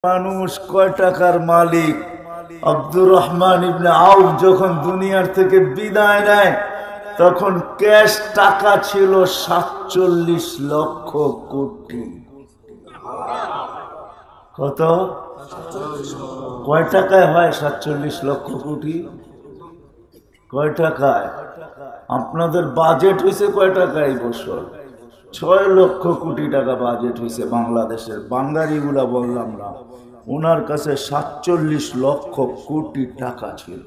মানুষ কয় টাকার মালিক? আব্দুর রহমান ইবনে আউফ যখন দুনিয়ার থেকে বিদায় নেয় তখন ক্যাশ টাকা ছিল ৪৭ লক্ষ কোটি। কত? কয় টাকায় হয় ৪৭ লক্ষ কোটি? কয় টাকায়? আপনাদের বাজেট হয়েছে কয় টাকা এই বছর? ৬ লক্ষ কোটি টাকা বাজেট হয়েছে বাংলাদেশের। বাঙালিগুলা বললাম না, ওনার কাছে ৪৭ লক্ষ কোটি টাকা ছিল।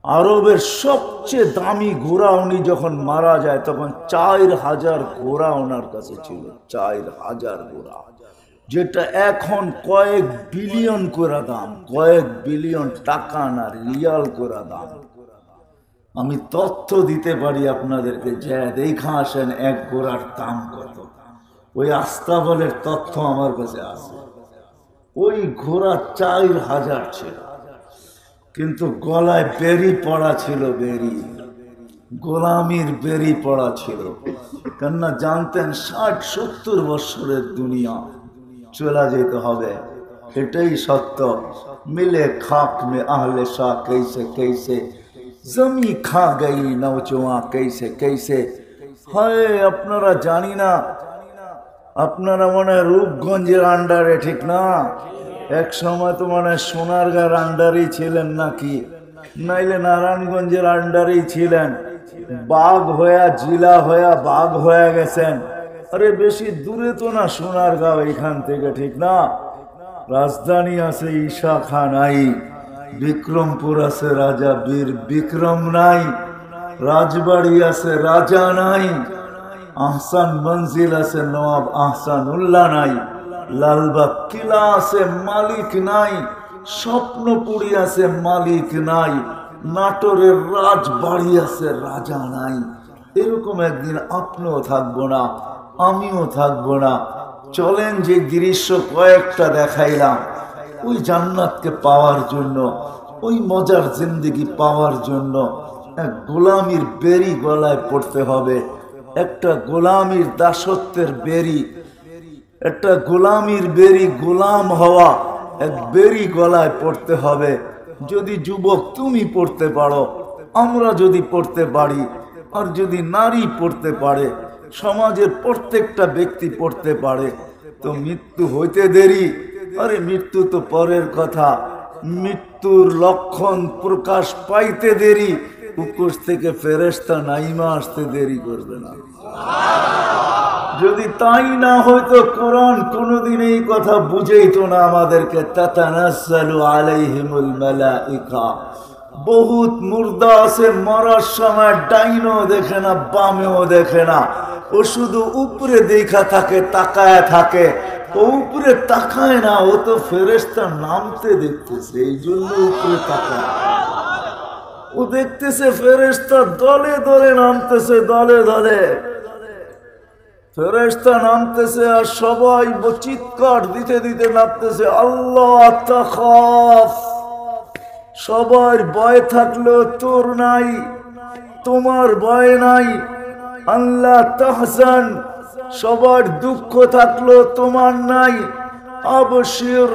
আরবের সবচেয়ে দামি ঘোড়া উনি যখন মারা যায় তখন ৪,০০০ ঘোড়া ওনার কাছে ছিল। ৪,০০০ ঘোড়া, যেটা এখন কয়েক বিলিয়ন করে দাম, কয়েক বিলিয়ন টাকা না, রিয়াল করে দাম। আমি তথ্য দিতে পারি আপনাদেরকে, যে দেখা আসেন এক ঘোড়ার দাম কত। ওই আস্তাবলের তথ্য আমার কাছে আছে। ওই ঘোড়া ৪,০০০ ছিল, কিন্তু গলায় বেরি পড়া ছিল, বেরি, গোলামির বেরি পড়া ছিল। কেননা জানতেন ৬০-৭০ বছরের দুনিয়া চলে যেতে হবে, এটাই সত্য। মিলে খাক মে আহলে শাহ कैसे कैसे জমি খা গই নওজোয়া कैसे कैसे। হয় আপনারা জানি না, আপনারা মনে হয় রূপগঞ্জের আন্ডারে, ঠিক না? এক সময় তো মনে হয় সোনারগাঁর আন্ডারেই ছিলেন নাকি, নাইলে নারায়ণগঞ্জের আন্ডারেই ছিলেন। বাঘ হয়ে জিলা হয়ে বাঘ হয়ে গেছেন। আরে বেশি দূরে তো না সোনারগাঁও এখান থেকে, ঠিক না? রাজধানী আছে ঈশা খান নাই, বিক্রমপুর আছে রাজা বীর বিক্রম নাই, রাজবাড়ি আছে রাজা নাই, আহসান মঞ্জিল আছে নবাব আহসানুল্লাহ নাই, লালবাগ কিলা আছে মালিক নাই, স্বপ্নপুরী আছে মালিক নাই, নাটোরের রাজবাড়ি আছে রাজা নাই। এরকম একদিন আপনিও থাকবো না, আমিও থাকবো না। চলেন যে দৃশ্য কয়েকটা দেখাইলাম, ওই জান্নাতকে পাওয়ার জন্য, ওই মজার জিন্দেগি পাওয়ার জন্য এক গোলামির বেরি গলায় পড়তে হবে। একটা গোলামির দাসত্বের বেরি, একটা গোলামির বেরি, গোলাম হওয়া এক বেরি গলায় পড়তে হবে। যদি যুবক তুমি পড়তে পারো, আমরা যদি পড়তে পারি, আর যদি নারী পড়তে পারে, সমাজের প্রত্যেকটা ব্যক্তি পড়তে পারে, তো মৃত্যু হইতে দেরি। আরে মৃত্যু তো পরের কথা, মৃত্যুর লক্ষণ প্রকাশ পাইতে দেরি, উপর থেকে ফেরেশতা নাইমা আসতে দেরি করবে না। যদি তাই না হয়তো কোরআন কোনদিন এই কথা বুঝাইতো না আমাদেরকে। তাতানাজ্জালু আলাইহিমুল মালাইকা। বহুত মুর্দা আছে, মরার সময় ডাইনও দেখে না, বামেও দেখে না, ও শুধু উপরে দেখা থাকে, তাকায় থাকে। ও উপরে তাকায় না, ও তো ফেরেশতা নামতে দেখতেছে, এই জন্য উপরে তাকায়। ও দেখতেছে ফেরেশতা দলে দলে নামতেছে, দলে দলে ফেরেশতা নামতেছে, আর সবাই চিৎকার দিতে দিতে নামতেছে, আল্লাহ তাখাফ। সবার ভয় থাকলেও তোর নাই, তোমার ভয় নাই। আল্লাহ তাহজান, সবার দুঃখ থাকলেও তোমার নাই। আবশির,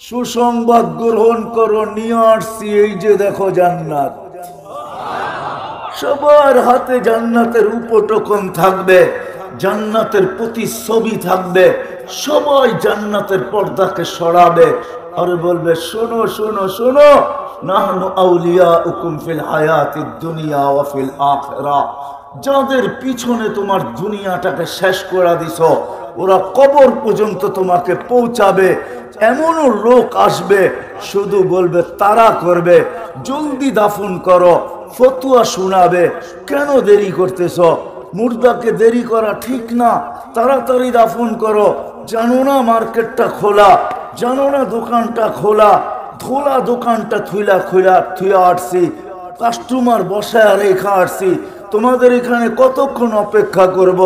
সুসংবাদ গ্রহণ করো, নিয়ে আসছি এই যে দেখো জান্নাত। সবার হাতে জান্নাতের উপটোকন থাকবে, জান্নাতের প্রতিচ্ছবি থাকবে। সবাই জান্নাতের পর্দাকে সরাবে আর বলবে, শোনো শোনো শোনো, নাহনু আউলিয়াউকুম ফিল হায়াতিদ দুনিয়া ওয়া ফিল আখিরাহ। যাদের পিছনে তোমার দুনিয়াটাকে শেষ করে দিছো, ওরা কবর পর্যন্ত তোমাকে পৌঁছাবে। এমনও লোক আসবে, শুধু বলবে তারা করবে, জলদি দাফন করো, ফতুয়া শোনাবে, কেন দেরি করতেছ? মুর্দাকে দেরি করা ঠিক না, তাড়াতাড়ি দাফন করো। জানো না মার্কেটটা খোলা, জানো না দোকানটা খোলা, খোলা দোকানটা থুইয়া আসছি, কাস্টমার বসায় রেখা আসছি, তোমাদের এখানে কতক্ষণ অপেক্ষা করব,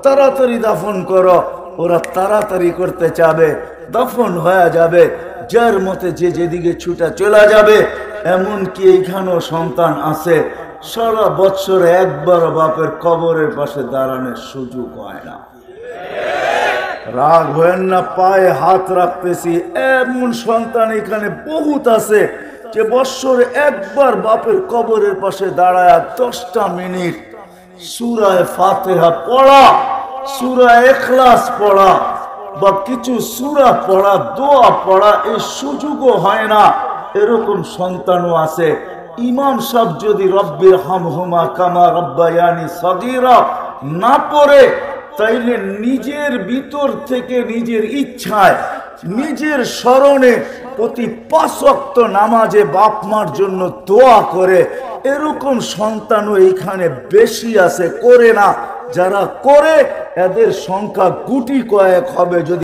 তাড়াতাড়ি দাফন করো। ওরা তাড়াতাড়ি করতে চাবে, দাফন হয়ে যাবে, যার মতে যে যেদিকে ছুটা চলে যাবে। এমনকি এইখানেও সন্তান আছে, সারা বছরে একবার বাপের কবরের পাশে দাঁড়ানোর সুযোগ হয় না। রাগ হয়েন না, পায়ে হাত রাখতেছি। এমন সন্তান এখানে বহুত আছে যে বৎসরে একবার বাপের কবরের পাশে দাঁড়ায় 10টা মিনিট সূরায়ে ফাতিহা পড়া, সূরা ইখলাস পড়া বা কিছু সূরা পড়া, দোয়া পড়া এই সুযোগও হয় না। এরকম সন্তানও আছে। ইমাম সাহেব যদি রব্বির হামহুমা কামা রব্বায়ানি সগীরা না পড়ে, তাইলে নিজের ভিতর থেকে নিজের ইচ্ছায় নিজের স্মরণে প্রতি 5 ওয়াক্ত নামাজে বাপ মার জন্য দোয়া করে। এরকম সন্তানও এইখানে বেশি আছে, করে না। যারা করে এদের সংখ্যা গুটি কয়েক হবে। যদি